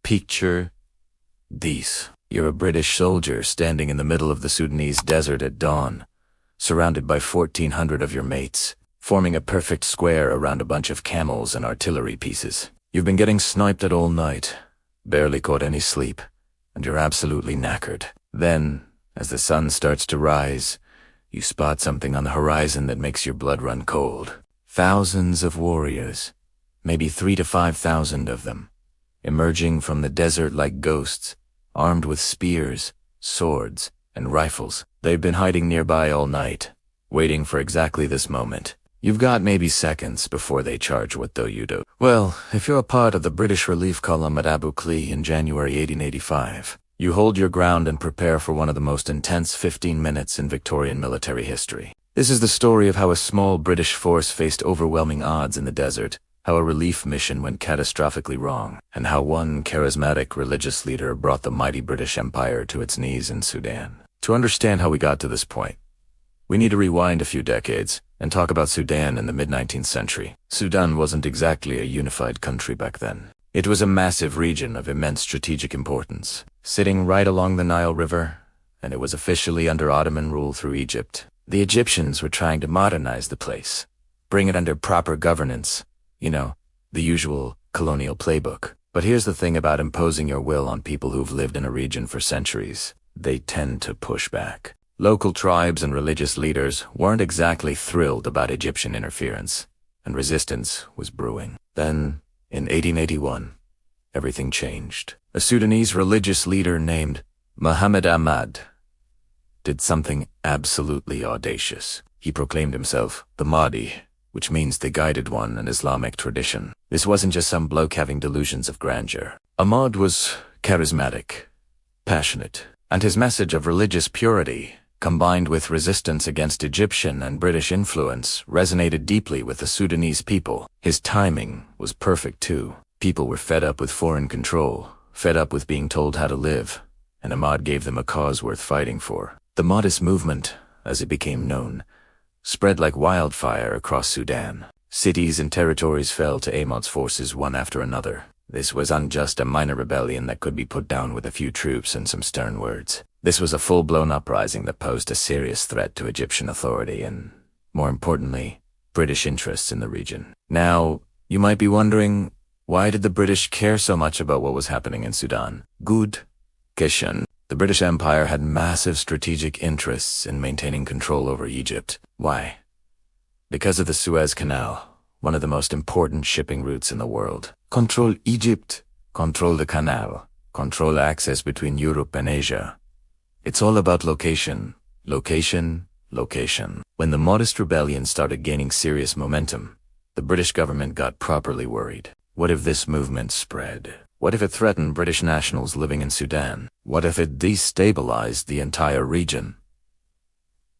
Picture this. You're a British soldier standing in the middle of the Sudanese desert at dawn, surrounded by 1,400 of your mates, forming a perfect square around a bunch of camels and artillery pieces. You've been getting sniped at all night, barely caught any sleep, and you're absolutely knackered. Then, as the sun starts to rise, you spot something on the horizon that makes your blood run cold. Thousands of warriors, maybe 3,000 to 5,000 of them, emerging from the desert like ghosts, armed with spears, swords, and rifles. They've been hiding nearby all night, waiting for exactly this moment. You've got maybe seconds before they charge. What do you do? Well, if you're a part of the British relief column at Abu Klea in January 1885, you hold your ground and prepare for one of the most intense 15 minutes in Victorian military history. This is the story of how a small British force faced overwhelming odds in the desert, how a relief mission went catastrophically wrong, and how one charismatic religious leader brought the mighty British Empire to its knees in Sudan. To understand how we got to this point, we need to rewind a few decades and talk about Sudan in the mid-19th century. Sudan wasn't exactly a unified country back then. It was a massive region of immense strategic importance, sitting right along the Nile River, and it was officially under Ottoman rule through Egypt. The Egyptians were trying to modernize the place, bring it under proper governance, the usual colonial playbook. But here's the thing about imposing your will on people who've lived in a region for centuries. They tend to push back. Local tribes and religious leaders weren't exactly thrilled about Egyptian interference, and resistance was brewing. Then, in 1881, everything changed. A Sudanese religious leader named Muhammad Ahmad did something absolutely audacious. He proclaimed himself the Mahdi, which means the guided one in Islamic tradition. This wasn't just some bloke having delusions of grandeur. Ahmad was charismatic, passionate, and his message of religious purity, combined with resistance against Egyptian and British influence, resonated deeply with the Sudanese people. His timing was perfect too. People were fed up with foreign control, fed up with being told how to live, and Ahmad gave them a cause worth fighting for. The Mahdist movement, as it became known, spread like wildfire across Sudan. Cities and territories fell to Ahmad's forces one after another. This wasn't just a minor rebellion that could be put down with a few troops and some stern words. This was a full-blown uprising that posed a serious threat to Egyptian authority and, more importantly, British interests in the region. Now, you might be wondering, why did the British care so much about what was happening in Sudan? Good question. The British Empire had massive strategic interests in maintaining control over Egypt. Why? Because of the Suez Canal, one of the most important shipping routes in the world. Control Egypt, control the canal, control access between Europe and Asia. It's all about location, location, location. When the Mahdist rebellion started gaining serious momentum, the British government got properly worried. What if this movement spread? What if it threatened British nationals living in Sudan? What if it destabilized the entire region?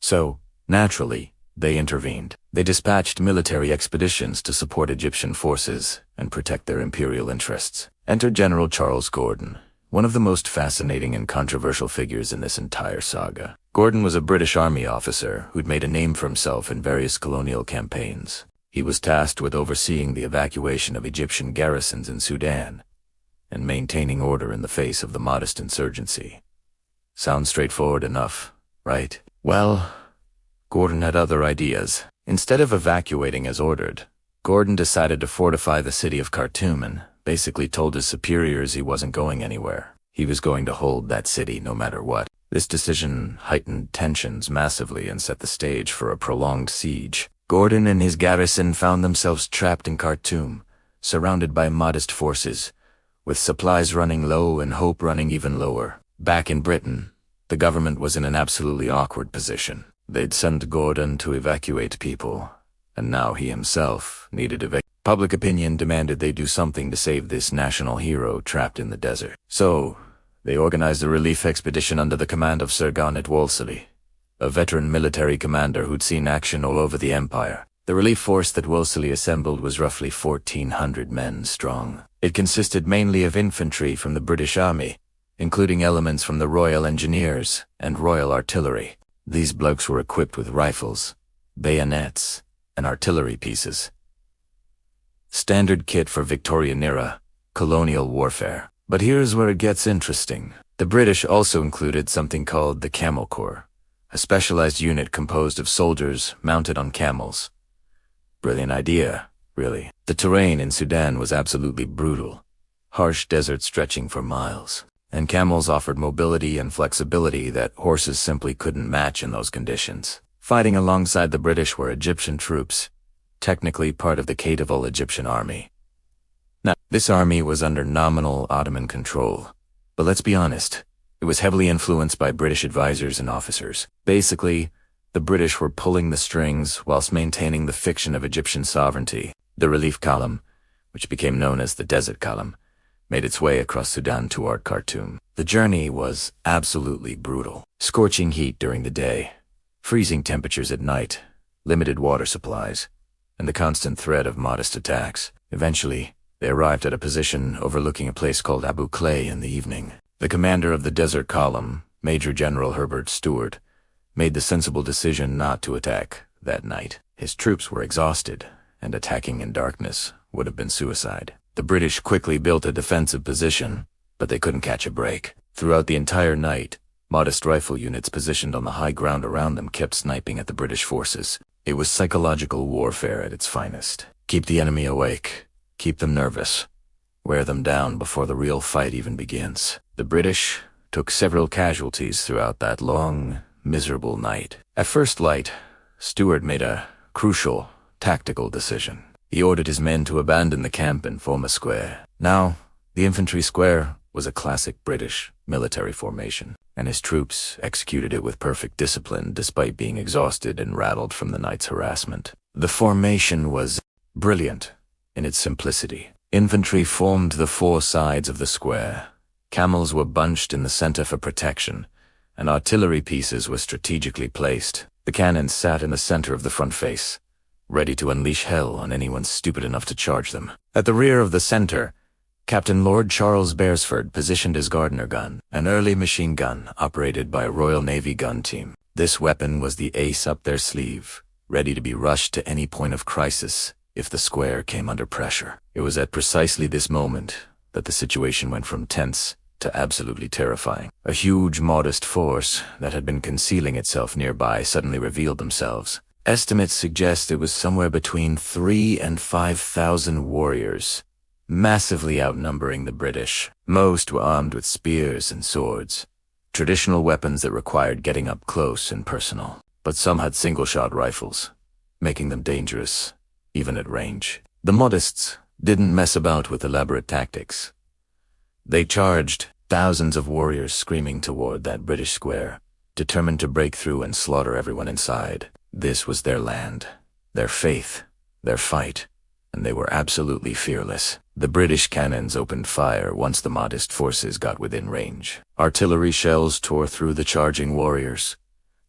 So, naturally, they intervened. They dispatched military expeditions to support Egyptian forces and protect their imperial interests. Enter General Charles Gordon, one of the most fascinating and controversial figures in this entire saga. Gordon was a British Army officer who'd made a name for himself in various colonial campaigns. He was tasked with overseeing the evacuation of Egyptian garrisons in Sudan and maintaining order in the face of the Mahdist insurgency. Sounds straightforward enough, right? Well, Gordon had other ideas. Instead of evacuating as ordered, Gordon decided to fortify the city of Khartoum and basically told his superiors he wasn't going anywhere. He was going to hold that city no matter what. This decision heightened tensions massively and set the stage for a prolonged siege. Gordon and his garrison found themselves trapped in Khartoum, surrounded by Mahdist forces, with supplies running low and hope running even lower. Back in Britain, the government was in an absolutely awkward position. They'd sent Gordon to evacuate people, and now he himself needed evacuation. Public opinion demanded they do something to save this national hero trapped in the desert. So, they organized a relief expedition under the command of Sir Garnet Wolseley, a veteran military commander who'd seen action all over the empire. The relief force that Wolseley assembled was roughly 1,400 men strong. It consisted mainly of infantry from the British Army, including elements from the Royal Engineers and Royal Artillery. These blokes were equipped with rifles, bayonets, and artillery pieces. Standard kit for Victorian-era colonial warfare. But here's where it gets interesting. The British also included something called the Camel Corps, a specialized unit composed of soldiers mounted on camels. Brilliant idea, really. The terrain in Sudan was absolutely brutal. Harsh desert stretching for miles. And camels offered mobility and flexibility that horses simply couldn't match in those conditions. Fighting alongside the British were Egyptian troops, technically part of the capable Egyptian army. Now, this army was under nominal Ottoman control, but let's be honest, it was heavily influenced by British advisors and officers. Basically, the British were pulling the strings whilst maintaining the fiction of Egyptian sovereignty. The relief column, which became known as the Desert Column, made its way across Sudan toward Khartoum. The journey was absolutely brutal. Scorching heat during the day, freezing temperatures at night, limited water supplies, and the constant threat of Mahdist attacks. Eventually, they arrived at a position overlooking a place called Abu Klea in the evening. The commander of the Desert Column, Major General Herbert Stewart, made the sensible decision not to attack that night. His troops were exhausted, and attacking in darkness would have been suicide. The British quickly built a defensive position, but they couldn't catch a break. Throughout the entire night, Mahdist rifle units positioned on the high ground around them kept sniping at the British forces. It was psychological warfare at its finest. Keep the enemy awake, keep them nervous, wear them down before the real fight even begins. The British took several casualties throughout that long, miserable night. At first light, Stewart made a crucial, tactical decision. He ordered his men to abandon the camp and form a square. Now, the infantry square was a classic British military formation, and his troops executed it with perfect discipline despite being exhausted and rattled from the night's harassment. The formation was brilliant in its simplicity. Infantry formed the four sides of the square. Camels were bunched in the center for protection, and artillery pieces were strategically placed. The cannons sat in the center of the front face, ready to unleash hell on anyone stupid enough to charge them. At the rear of the center, Captain Lord Charles Beresford positioned his Gardner gun, an early machine gun operated by a Royal Navy gun team. This weapon was the ace up their sleeve, ready to be rushed to any point of crisis if the square came under pressure. It was at precisely this moment that the situation went from tense to absolutely terrifying. A huge Mahdist force that had been concealing itself nearby suddenly revealed themselves. Estimates suggest it was somewhere between 3,000 and 5,000 warriors, massively outnumbering the British. Most were armed with spears and swords, traditional weapons that required getting up close and personal. But some had single-shot rifles, making them dangerous, even at range. The Mahdists didn't mess about with elaborate tactics. They charged, thousands of warriors screaming toward that British square, determined to break through and slaughter everyone inside. This was their land, their faith, their fight, and they were absolutely fearless. The British cannons opened fire once the Mahdist forces got within range. Artillery shells tore through the charging warriors,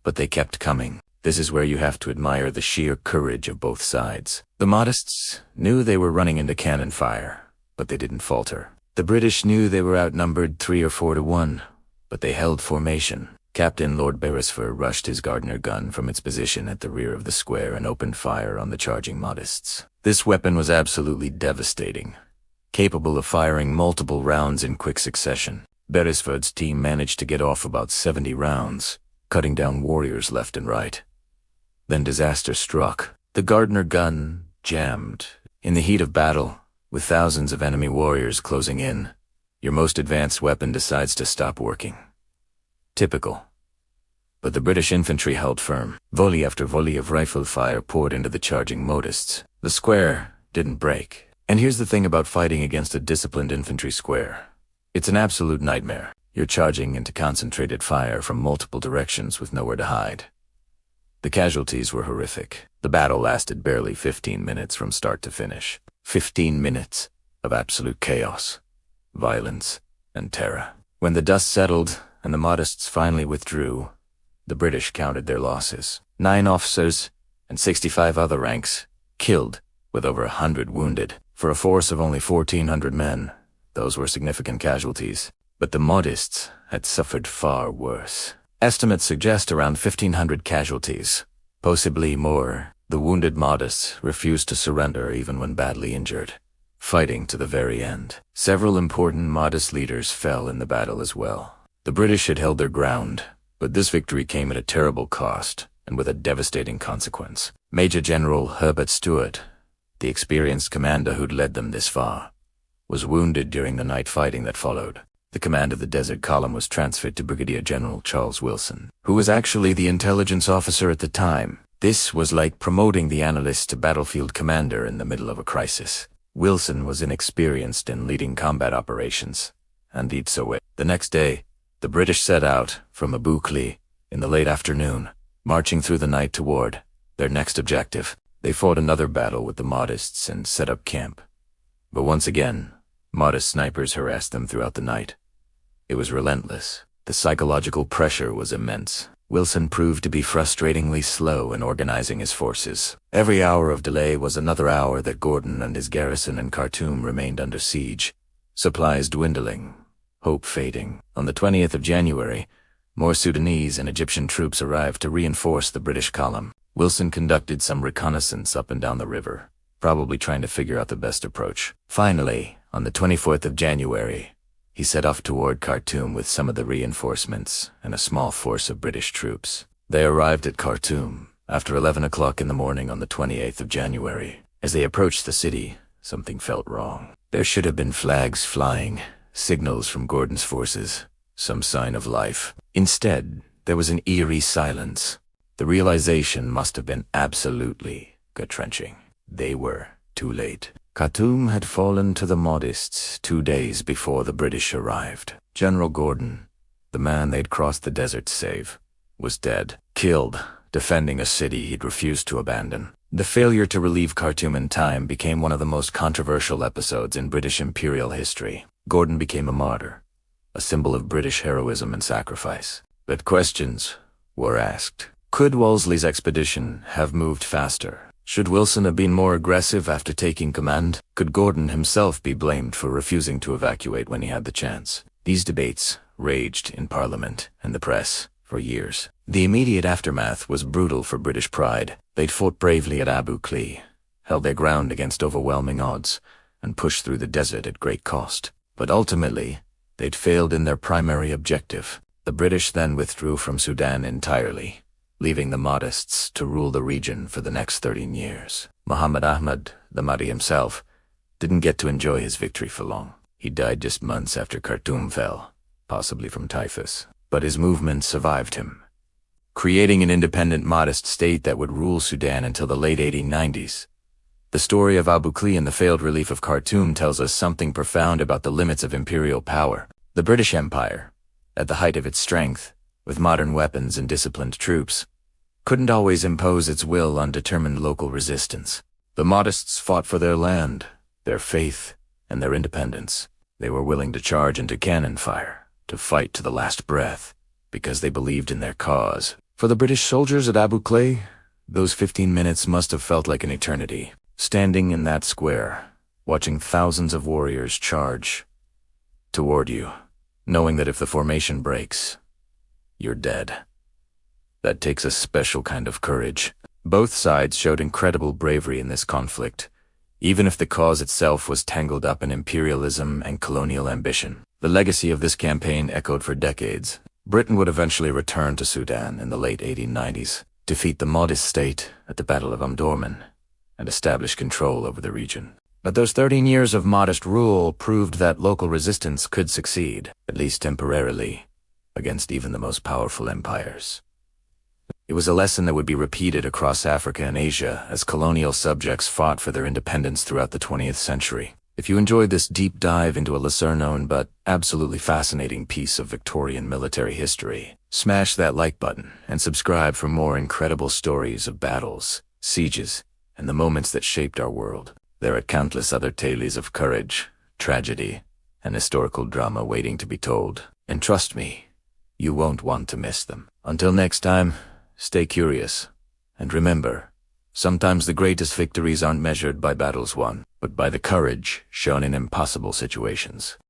but they kept coming. This is where you have to admire the sheer courage of both sides. The Mahdists knew they were running into cannon fire, but they didn't falter. The British knew they were outnumbered 3 or 4 to 1, but they held formation. Captain Lord Beresford rushed his Gardner gun from its position at the rear of the square and opened fire on the charging Mahdists. This weapon was absolutely devastating, capable of firing multiple rounds in quick succession. Beresford's team managed to get off about 70 rounds, cutting down warriors left and right. Then disaster struck. The Gardner gun jammed. In the heat of battle, with thousands of enemy warriors closing in, your most advanced weapon decides to stop working. Typical. But the British infantry held firm. Volley after volley of rifle fire poured into the charging Mahdists. The square didn't break. And here's the thing about fighting against a disciplined infantry square. It's an absolute nightmare. You're charging into concentrated fire from multiple directions with nowhere to hide. The casualties were horrific. The battle lasted barely 15 minutes from start to finish. 15 minutes of absolute chaos, violence, and terror. When the dust settled and the Mahdists finally withdrew, the British counted their losses. 9 officers and 65 other ranks killed, with over 100 wounded. For a force of only 1,400 men, those were significant casualties. But the Mahdists had suffered far worse. Estimates suggest around 1,500 casualties, possibly more. The wounded Mahdists refused to surrender even when badly injured, fighting to the very end. Several important Mahdist leaders fell in the battle as well. The British had held their ground, but this victory came at a terrible cost and with a devastating consequence. Major General Herbert Stuart, the experienced commander who'd led them this far, was wounded during the night fighting that followed. The command of the Desert Column was transferred to Brigadier General Charles Wilson, who was actually the intelligence officer at the time. This was like promoting the analyst to battlefield commander in the middle of a crisis. Wilson was inexperienced in leading combat operations, and he'd so it. The next day, the British set out from Abu Klea in the late afternoon, marching through the night toward their next objective. They fought another battle with the Mahdists and set up camp. But once again, Mahdist snipers harassed them throughout the night. It was relentless. The psychological pressure was immense. Wilson proved to be frustratingly slow in organizing his forces. Every hour of delay was another hour that Gordon and his garrison in Khartoum remained under siege, supplies dwindling, hope fading. On the 20th of January, more Sudanese and Egyptian troops arrived to reinforce the British column. Wilson conducted some reconnaissance up and down the river, probably trying to figure out the best approach. Finally, on the 24th of January, he set off toward Khartoum with some of the reinforcements and a small force of British troops. They arrived at Khartoum after 11 o'clock in the morning on the 28th of January. As they approached the city, something felt wrong. There should have been flags flying, signals from Gordon's forces, some sign of life. Instead, there was an eerie silence. The realization must have been absolutely gut-wrenching. They were too late. Khartoum had fallen to the Mahdists 2 days before the British arrived. General Gordon, the man they'd crossed the desert to save, was dead, killed, defending a city he'd refused to abandon. The failure to relieve Khartoum in time became one of the most controversial episodes in British imperial history. Gordon became a martyr, a symbol of British heroism and sacrifice. But questions were asked. Could Wolseley's expedition have moved faster? Should Wilson have been more aggressive after taking command? Could Gordon himself be blamed for refusing to evacuate when he had the chance? These debates raged in Parliament and the press for years. The immediate aftermath was brutal for British pride. They'd fought bravely at Abu Klea, held their ground against overwhelming odds, and pushed through the desert at great cost. But ultimately, they'd failed in their primary objective. The British then withdrew from Sudan entirely, leaving the Mahdists to rule the region for the next 13 years. Muhammad Ahmad, the Mahdi himself, didn't get to enjoy his victory for long. He died just months after Khartoum fell, possibly from typhus. But his movement survived him, creating an independent Mahdist state that would rule Sudan until the late 1890s. The story of Abu Klea and the failed relief of Khartoum tells us something profound about the limits of imperial power. The British Empire, at the height of its strength, with modern weapons and disciplined troops, couldn't always impose its will on determined local resistance. The Mahdists fought for their land, their faith, and their independence. They were willing to charge into cannon fire, to fight to the last breath, because they believed in their cause. For the British soldiers at Abu Klea, those 15 minutes must have felt like an eternity. Standing in that square, watching thousands of warriors charge toward you, knowing that if the formation breaks, you're dead. That takes a special kind of courage. Both sides showed incredible bravery in this conflict, even if the cause itself was tangled up in imperialism and colonial ambition. The legacy of this campaign echoed for decades. Britain would eventually return to Sudan in the late 1890s, defeat the Mahdist state at the Battle of Omdurman, and establish control over the region. But those 13 years of Mahdist rule proved that local resistance could succeed, at least temporarily, against even the most powerful empires. It was a lesson that would be repeated across Africa and Asia as colonial subjects fought for their independence throughout the 20th century. If you enjoyed this deep dive into a lesser-known but absolutely fascinating piece of Victorian military history, smash that like button and subscribe for more incredible stories of battles, sieges, and the moments that shaped our world. There are countless other tales of courage, tragedy, and historical drama waiting to be told. And trust me, you won't want to miss them. Until next time, stay curious. And remember, sometimes the greatest victories aren't measured by battles won, but by the courage shown in impossible situations.